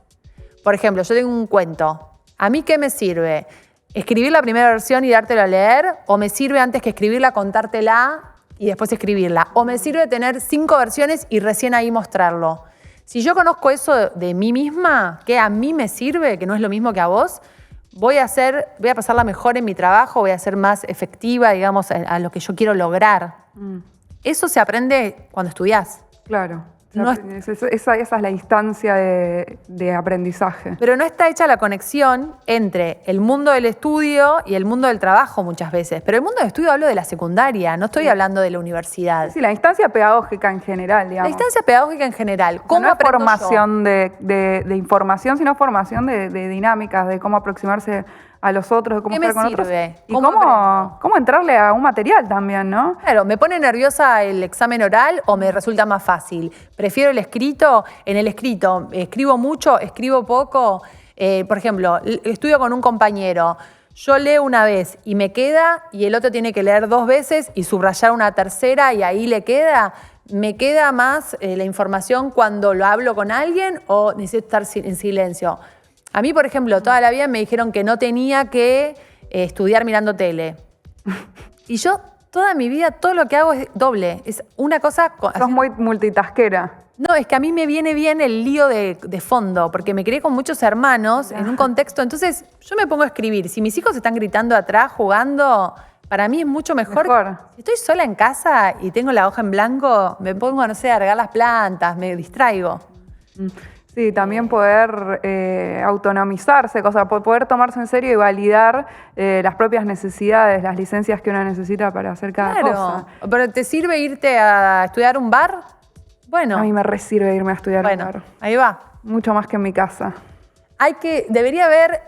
Por ejemplo, yo tengo un cuento. ¿A mí qué me sirve? ¿Escribir la primera versión y dártela a leer? ¿O me sirve antes que escribirla, contártela y después escribirla? ¿O me sirve tener 5 versiones y recién ahí mostrarlo? Si yo conozco eso de mí misma, que a mí me sirve, que no es lo mismo que a vos, voy a pasarla mejor en mi trabajo, voy a ser más efectiva, digamos, a lo que yo quiero lograr. Eso se aprende cuando estudiás. Claro. No Esa es la instancia de aprendizaje. Pero no está hecha la conexión entre el mundo del estudio y el mundo del trabajo muchas veces. Pero el mundo del estudio hablo de la secundaria, no estoy hablando de la universidad. Sí, la instancia pedagógica en general, digamos. La instancia pedagógica en general. ¿Cómo no es aprendo formación de información, sino formación de dinámicas, de cómo aproximarse a los otros, de cómo estar con otros. ¿Qué Y cómo entrarle a un material también, ¿no? Claro, ¿me pone nerviosa el examen oral o me resulta más fácil? ¿Prefiero el escrito? En el escrito, ¿escribo mucho? ¿Escribo poco? Por ejemplo, estudio con un compañero. Yo leo una vez y me queda, y el otro tiene que leer 2 veces y subrayar una tercera y ahí le queda. ¿Me queda más la información cuando lo hablo con alguien o necesito estar en silencio? A mí, por ejemplo, toda la vida me dijeron que no tenía que estudiar mirando tele. Y yo, toda mi vida, todo lo que hago es doble. Es una cosa... Sos muy multitaskera. No, es que a mí me viene bien el lío de fondo, porque me crié con muchos hermanos en un contexto. Entonces, yo me pongo a escribir. Si mis hijos están gritando atrás, jugando, para mí es mucho mejor. Si estoy sola en casa y tengo la hoja en blanco, me pongo, no sé, a regar las plantas, me distraigo. Sí, también poder autonomizarse, poder tomarse en serio y validar las propias necesidades, las licencias que uno necesita para hacer cada cosa. ¿Pero te sirve irte a estudiar un bar? Bueno. A mí me resirve irme a estudiar un bar. Ahí va. Mucho más que en mi casa. Debería haber,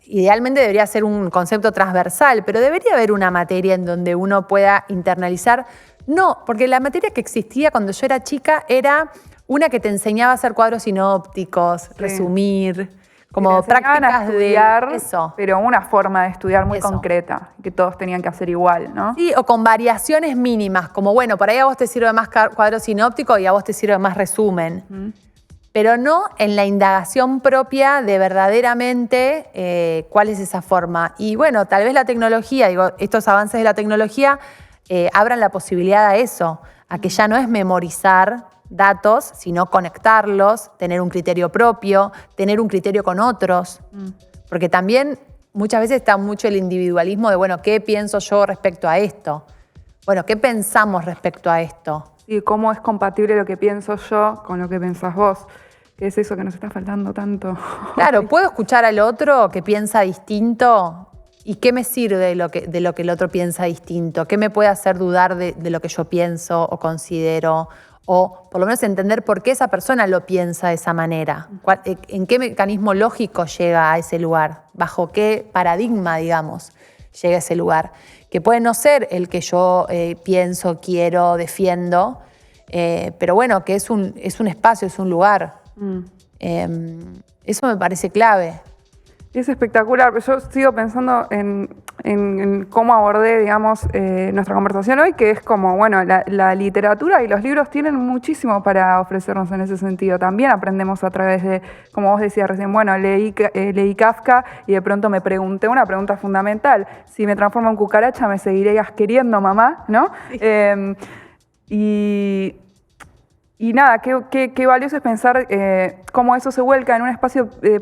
idealmente debería ser un concepto transversal, pero debería haber una materia en donde uno pueda internalizar. No, porque la materia que existía cuando yo era chica era una que te enseñaba a hacer cuadros sinópticos, resumir, como prácticas estudiar, de eso. Pero una forma de estudiar muy concreta, que todos tenían que hacer igual, ¿no? Sí, o con variaciones mínimas, como bueno, por ahí a vos te sirve más cuadro sinóptico y a vos te sirve más resumen. Pero no en la indagación propia de verdaderamente cuál es esa forma. Y bueno, tal vez la tecnología, estos avances de la tecnología abran la posibilidad a eso, a que ya no es memorizar datos, sino conectarlos, tener un criterio propio, tener un criterio con otros. Porque también muchas veces está mucho el individualismo de, bueno, ¿qué pienso yo respecto a esto? Bueno, ¿qué pensamos respecto a esto? Sí, cómo es compatible lo que pienso yo con lo que pensás vos. ¿Qué es eso que nos está faltando tanto? Claro, ¿puedo escuchar al otro que piensa distinto? ¿Y qué me sirve de lo que el otro piensa distinto? ¿Qué me puede hacer dudar de lo que yo pienso o considero? O por lo menos entender por qué esa persona lo piensa de esa manera. ¿En qué mecanismo lógico llega a ese lugar? ¿Bajo qué paradigma, digamos, llega a ese lugar? Que puede no ser el que yo pienso, quiero, defiendo, pero bueno, que es un espacio, es un lugar. Eso me parece clave. Es espectacular. Yo sigo pensando en cómo abordé, digamos, nuestra conversación hoy, que es como, bueno, la literatura y los libros tienen muchísimo para ofrecernos en ese sentido. También aprendemos a través de, como vos decías recién, bueno, leí Kafka y de pronto me pregunté una pregunta fundamental. Si me transformo en cucaracha, ¿me seguirías queriendo, mamá? ¿No? Sí. Y nada, qué valioso es pensar cómo eso se vuelca en un espacio de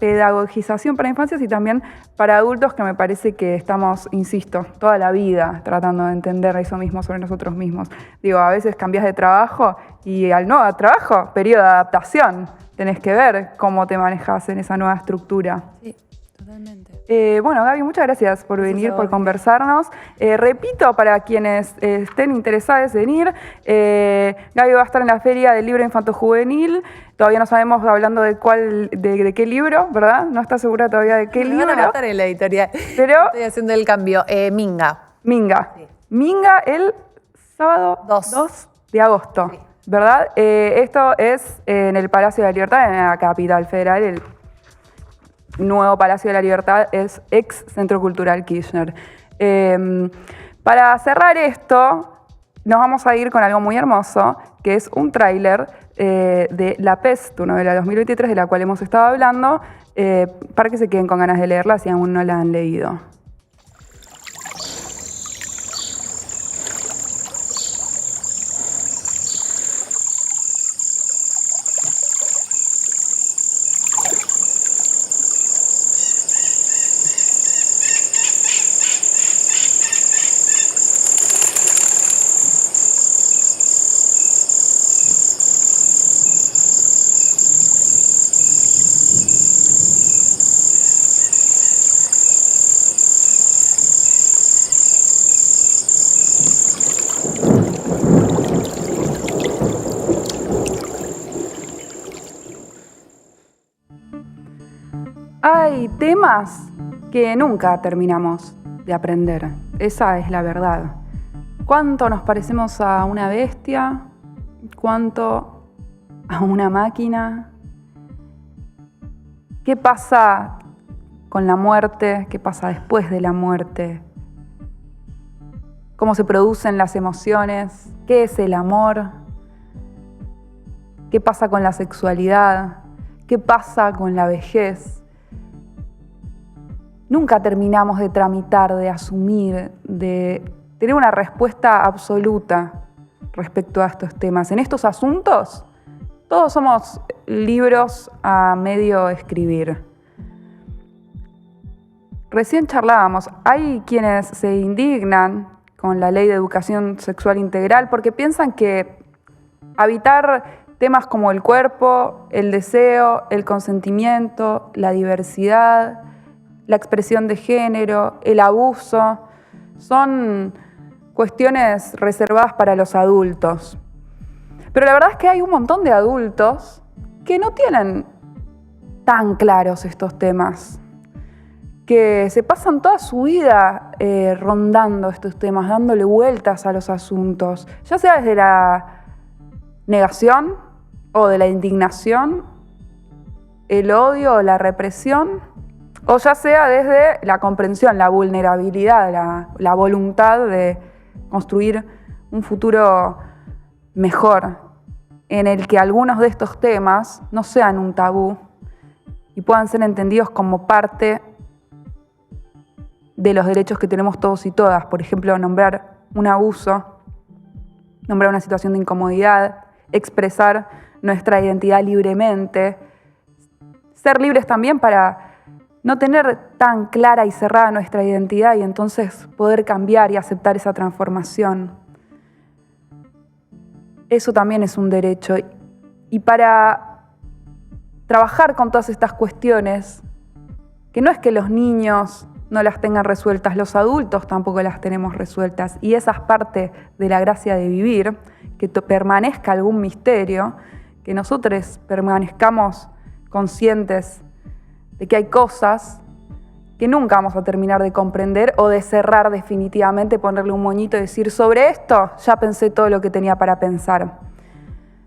pedagogización para infancias y también para adultos, que me parece que estamos, insisto, toda la vida tratando de entender eso mismo sobre nosotros mismos. Digo, a veces cambias de trabajo y al nuevo trabajo, periodo de adaptación, tenés que ver cómo te manejas en esa nueva estructura. Sí, totalmente. Bueno, Gaby, muchas gracias por venir, por conversarnos. Repito, para quienes estén interesados en ir, Gaby va a estar en la Feria del Libro Infanto-Juvenil. Todavía no sabemos hablando de qué libro, ¿verdad? No está segura todavía de qué libro. Me van a matar en la editorial. Pero estoy haciendo el cambio. Minga. Minga. Sí. Minga el sábado 2 de agosto, sí. ¿Verdad? Esto es en el Palacio de la Libertad, en la capital federal. El nuevo Palacio de la Libertad es ex Centro Cultural Kirchner. Para cerrar esto, nos vamos a ir con algo muy hermoso, que es un tráiler de La Pez, tu novela 2023, de la cual hemos estado hablando, para que se queden con ganas de leerla si aún no la han leído. Hay temas que nunca terminamos de aprender, esa es la verdad. ¿Cuánto nos parecemos a una bestia? ¿Cuánto a una máquina? ¿Qué pasa con la muerte? ¿Qué pasa después de la muerte? ¿Cómo se producen las emociones? ¿Qué es el amor? ¿Qué pasa con la sexualidad? ¿Qué pasa con la vejez? Nunca terminamos de tramitar, de asumir, de tener una respuesta absoluta respecto a estos temas. En estos asuntos, todos somos libros a medio escribir. Recién charlábamos, hay quienes se indignan con la Ley de Educación Sexual Integral porque piensan que habitar temas como el cuerpo, el deseo, el consentimiento, la diversidad, la expresión de género, el abuso, son cuestiones reservadas para los adultos. Pero la verdad es que hay un montón de adultos que no tienen tan claros estos temas, que se pasan toda su vida rondando estos temas, dándole vueltas a los asuntos, ya sea desde la negación o de la indignación, el odio o la represión, o ya sea desde la comprensión, la vulnerabilidad, la voluntad de construir un futuro mejor, en el que algunos de estos temas no sean un tabú y puedan ser entendidos como parte de los derechos que tenemos todos y todas. Por ejemplo, nombrar un abuso, nombrar una situación de incomodidad, expresar nuestra identidad libremente, ser libres también para no tener tan clara y cerrada nuestra identidad y entonces poder cambiar y aceptar esa transformación. Eso también es un derecho. Y para trabajar con todas estas cuestiones, que no es que los niños no las tengan resueltas, los adultos tampoco las tenemos resueltas, y esa es parte de la gracia de vivir, que permanezca algún misterio, que nosotros permanezcamos conscientes de que hay cosas que nunca vamos a terminar de comprender o de cerrar definitivamente, ponerle un moñito y decir, sobre esto ya pensé todo lo que tenía para pensar.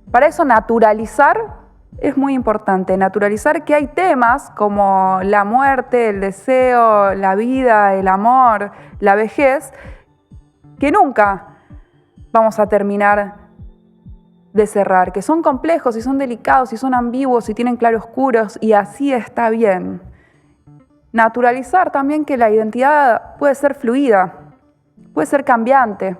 Para eso naturalizar es muy importante, naturalizar que hay temas como la muerte, el deseo, la vida, el amor, la vejez, que nunca vamos a terminar de cerrar, que son complejos y son delicados y son ambiguos y tienen claroscuros y así está bien. Naturalizar también que la identidad puede ser fluida, puede ser cambiante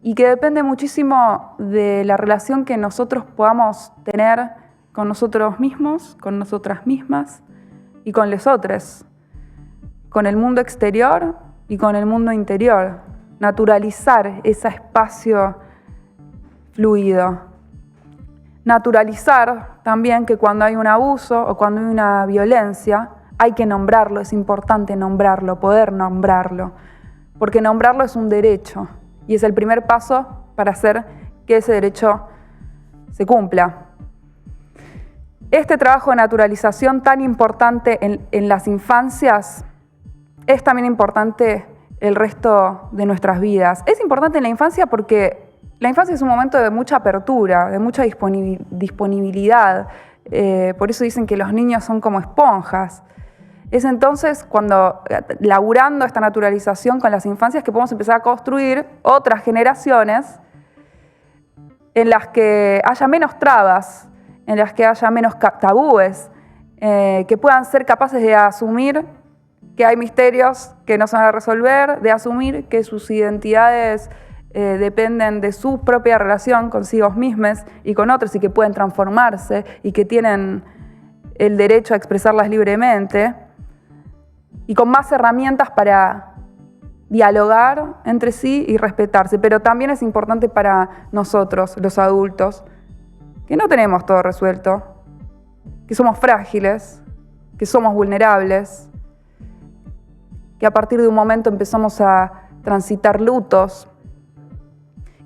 y que depende muchísimo de la relación que nosotros podamos tener con nosotros mismos, con nosotras mismas y con los otros, con el mundo exterior y con el mundo interior. Naturalizar ese espacio fluido. Naturalizar también que cuando hay un abuso o cuando hay una violencia, hay que nombrarlo, es importante nombrarlo, poder nombrarlo, porque nombrarlo es un derecho y es el primer paso para hacer que ese derecho se cumpla. Este trabajo de naturalización tan importante en las infancias es también importante el resto de nuestras vidas. Es importante en la infancia porque la infancia es un momento de mucha apertura, de mucha disponibilidad. Por eso dicen que los niños son como esponjas. Es entonces cuando, laburando esta naturalización con las infancias, que podemos empezar a construir otras generaciones en las que haya menos trabas, en las que haya menos tabúes, que puedan ser capaces de asumir que hay misterios que no se van a resolver, de asumir que sus identidades dependen de su propia relación consigo mismos y con otros y que pueden transformarse y que tienen el derecho a expresarlas libremente y con más herramientas para dialogar entre sí y respetarse. Pero también es importante para nosotros, los adultos, que no tenemos todo resuelto, que somos frágiles, que somos vulnerables, que a partir de un momento empezamos a transitar lutos,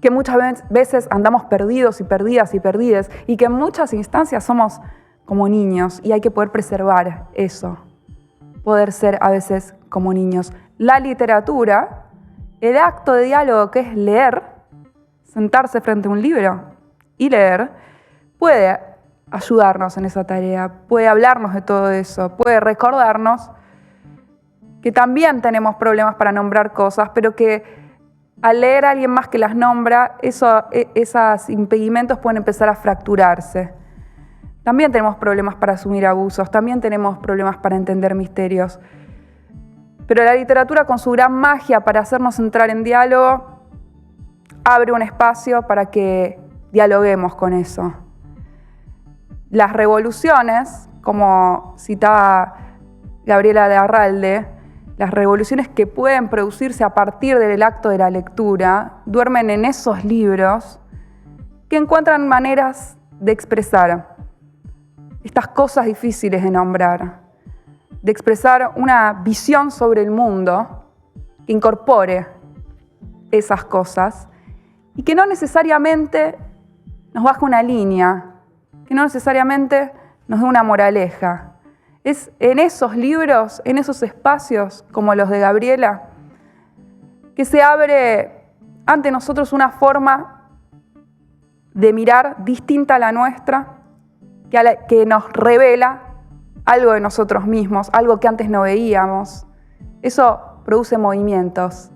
que muchas veces andamos perdidos y perdidas y perdides y que en muchas instancias somos como niños y hay que poder preservar eso, poder ser a veces como niños. La literatura, el acto de diálogo que es leer, sentarse frente a un libro y leer, puede ayudarnos en esa tarea, puede hablarnos de todo eso, puede recordarnos que también tenemos problemas para nombrar cosas, pero que al leer a alguien más que las nombra, esos impedimentos pueden empezar a fracturarse. También tenemos problemas para asumir abusos, también tenemos problemas para entender misterios. Pero la literatura, con su gran magia para hacernos entrar en diálogo, abre un espacio para que dialoguemos con eso. Las revoluciones, como citaba Gabriela Larralde, las revoluciones que pueden producirse a partir del acto de la lectura, duermen en esos libros que encuentran maneras de expresar estas cosas difíciles de nombrar, de expresar una visión sobre el mundo que incorpore esas cosas y que no necesariamente nos baje una línea, que no necesariamente nos dé una moraleja. Es en esos libros, en esos espacios, como los de Gabriela, que se abre ante nosotros una forma de mirar distinta a la nuestra, que nos revela algo de nosotros mismos, algo que antes no veíamos. Eso produce movimientos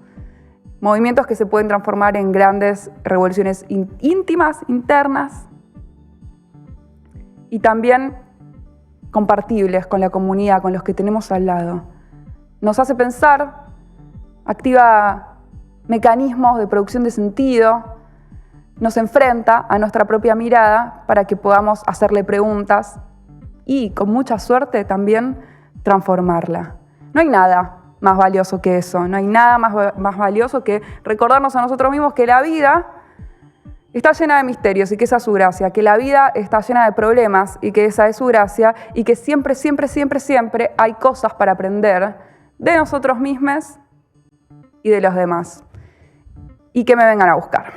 que se pueden transformar en grandes revoluciones íntimas, internas, y también compartibles con la comunidad, con los que tenemos al lado. Nos hace pensar, activa mecanismos de producción de sentido, nos enfrenta a nuestra propia mirada para que podamos hacerle preguntas y, con mucha suerte, también transformarla. No hay nada más valioso que eso, no hay nada más valioso que recordarnos a nosotros mismos que la vida está llena de misterios y que esa es su gracia, que la vida está llena de problemas y que esa es su gracia y que siempre, siempre, siempre, siempre hay cosas para aprender de nosotros mismos y de los demás. Y que me vengan a buscar.